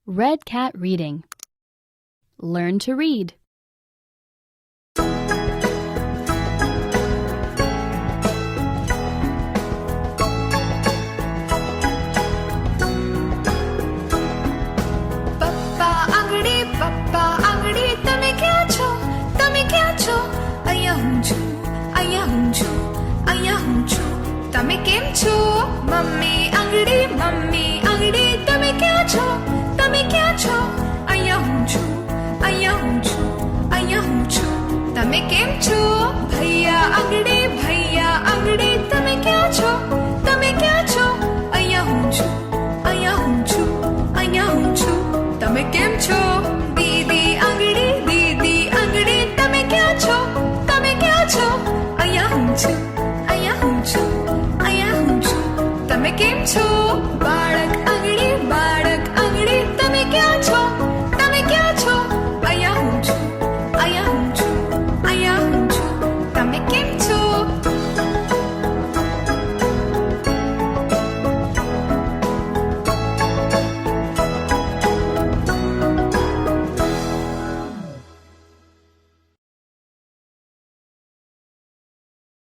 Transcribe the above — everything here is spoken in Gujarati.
Red Cat Reading. Learn to read. પપ્પા આંગળી તમે ક્યાં છો? તમે ક્યાં છો? અહીંયા હું છું, અહીંયા હું છું, અહીંયા હું છું. તમે કેમ છો? મમ્મી આંગળી તમે ક્યાં છો? તમે ક્યાં છો? અહીંયા હું છું, અહીંયા હું છું, અહીંયા હું છું. તમે કેમ છો? ભૈયા આંગળી તમે ક્યાં છો? તમે ક્યાં છો? અહીંયા હું છું, અહીંયા હું છું, અહીંયા હું છું. તમે કેમ છો?